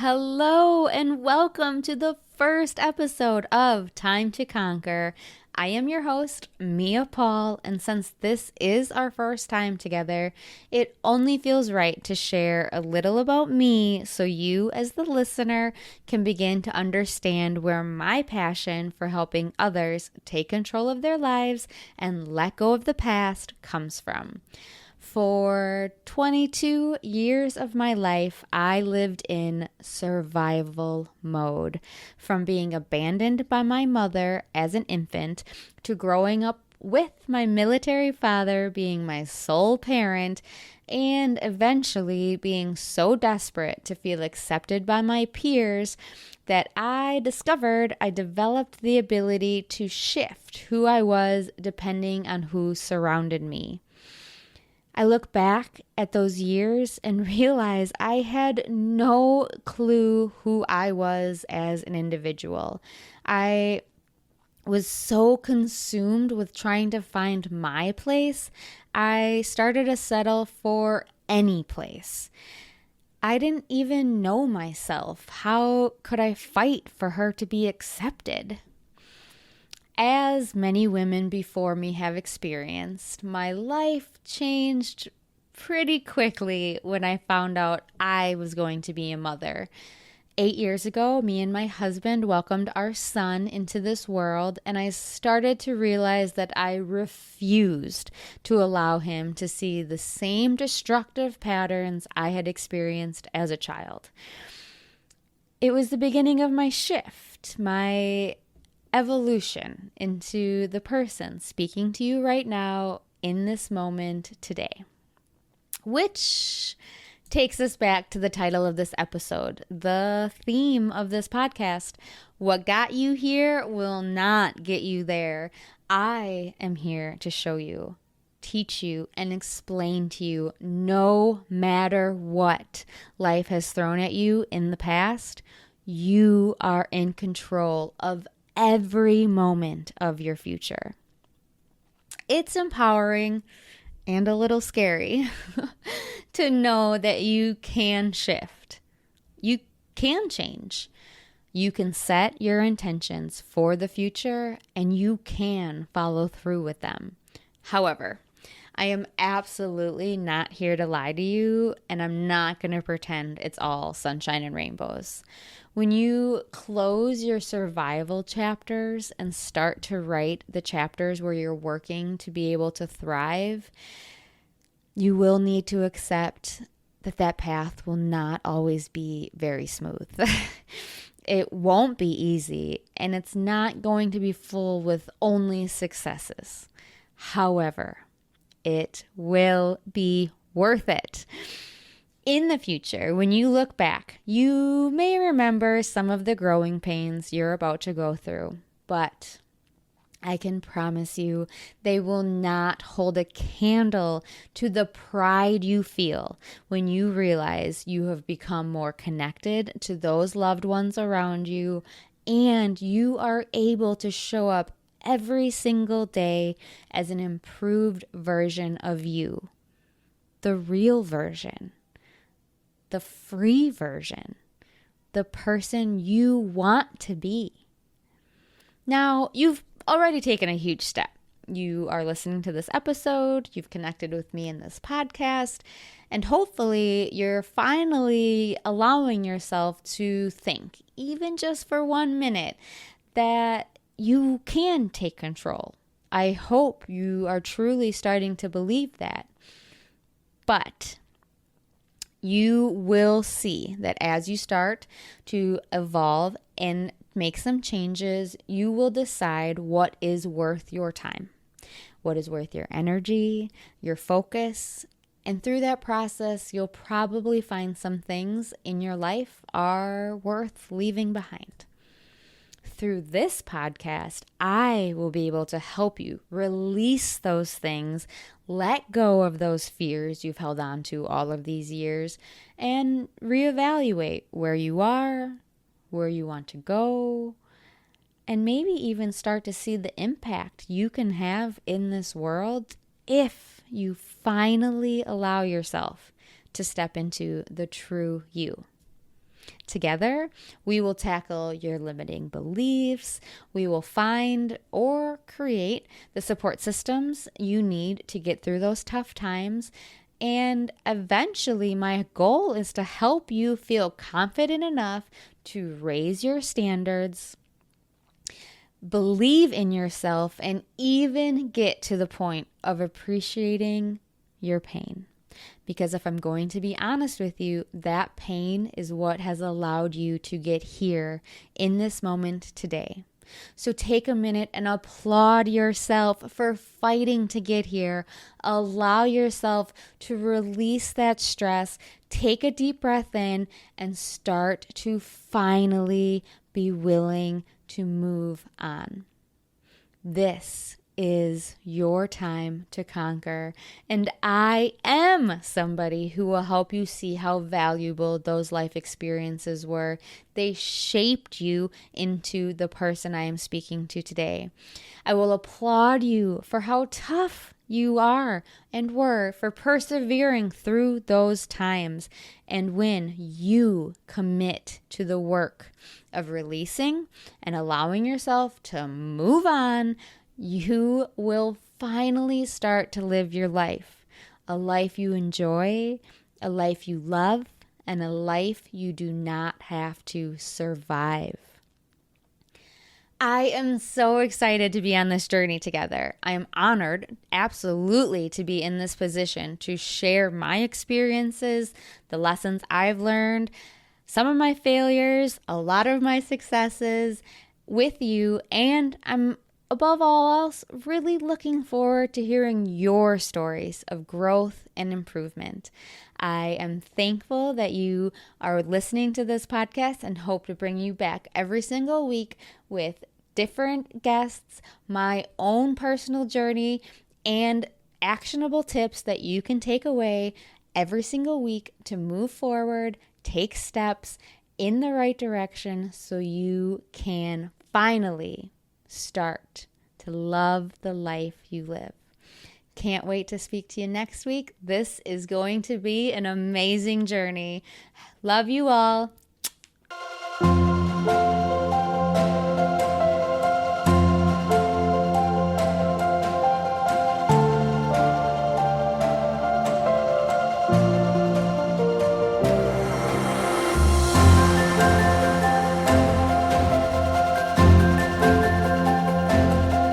Hello and welcome to the first episode of Time to Conquer. I am your host, Mia Paul, and since this is our first time together, it only feels right to share a little about me so you, as the listener, can begin to understand where my passion for helping others take control of their lives and let go of the past comes from. For 22 years of my life, I lived in survival mode. From being abandoned by my mother as an infant to growing up with my military father being my sole parent and eventually being so desperate to feel accepted by my peers that I developed the ability to shift who I was depending on who surrounded me. I look back at those years and realize I had no clue who I was as an individual. I was so consumed with trying to find my place, I started to settle for any place. I didn't even know myself. How could I fight for her to be accepted? As many women before me have experienced, my life changed pretty quickly when I found out I was going to be a mother. 8 years ago, me and my husband welcomed our son into this world, and I started to realize that I refused to allow him to see the same destructive patterns I had experienced as a child. It was the beginning of my shift, my evolution into the person speaking to you right now in this moment today. Which takes us back to the title of this episode, the theme of this podcast. What got you here will not get you there. I am here to show you, teach you, and explain to you, no matter what life has thrown at you in the past, you are in control of every moment of your future. It's empowering and a little scary to know that you can shift. You can change. You can set your intentions for the future and you can follow through with them. However, I am absolutely not here to lie to you, and I'm not going to pretend it's all sunshine and rainbows. When you close your survival chapters and start to write the chapters where you're working to be able to thrive, you will need to accept that path will not always be very smooth. It won't be easy, and it's not going to be full with only successes. However, it will be worth it. In the future, when you look back, you may remember some of the growing pains you're about to go through, but I can promise you they will not hold a candle to the pride you feel when you realize you have become more connected to those loved ones around you and you are able to show up every single day as an improved version of you, the real version, the free version, the person you want to be. Now, you've already taken a huge step. You are listening to this episode, you've connected with me in this podcast, and hopefully you're finally allowing yourself to think, even just for 1 minute, that you can take control. I hope you are truly starting to believe that. But you will see that as you start to evolve and make some changes, you will decide what is worth your time, what is worth your energy, your focus. And through that process, you'll probably find some things in your life are worth leaving behind. Through this podcast, I will be able to help you release those things, let go of those fears you've held on to all of these years, and reevaluate where you are, where you want to go, and maybe even start to see the impact you can have in this world if you finally allow yourself to step into the true you. Together, we will tackle your limiting beliefs. We will find or create the support systems you need to get through those tough times. And eventually, my goal is to help you feel confident enough to raise your standards, believe in yourself, and even get to the point of appreciating your pain. Because if I'm going to be honest with you, that pain is what has allowed you to get here in this moment today. So take a minute and applaud yourself for fighting to get here. Allow yourself to release that stress. Take a deep breath in and start to finally be willing to move on. This is your time to conquer. And I am somebody who will help you see how valuable those life experiences were. They shaped you into the person I am speaking to today. I will applaud you for how tough you are and were, for persevering through those times. And when you commit to the work of releasing and allowing yourself to move on, you will finally start to live your life. A life you enjoy, a life you love, and a life you do not have to survive. I am so excited to be on this journey together. I am honored, absolutely, to be in this position to share my experiences, the lessons I've learned, some of my failures, a lot of my successes with you, and I'm above all else, really looking forward to hearing your stories of growth and improvement. I am thankful that you are listening to this podcast and hope to bring you back every single week with different guests, my own personal journey, and actionable tips that you can take away every single week to move forward, take steps in the right direction so you can finally start to love the life you live. Can't wait to speak to you next week. This is going to be an amazing journey. Love you all.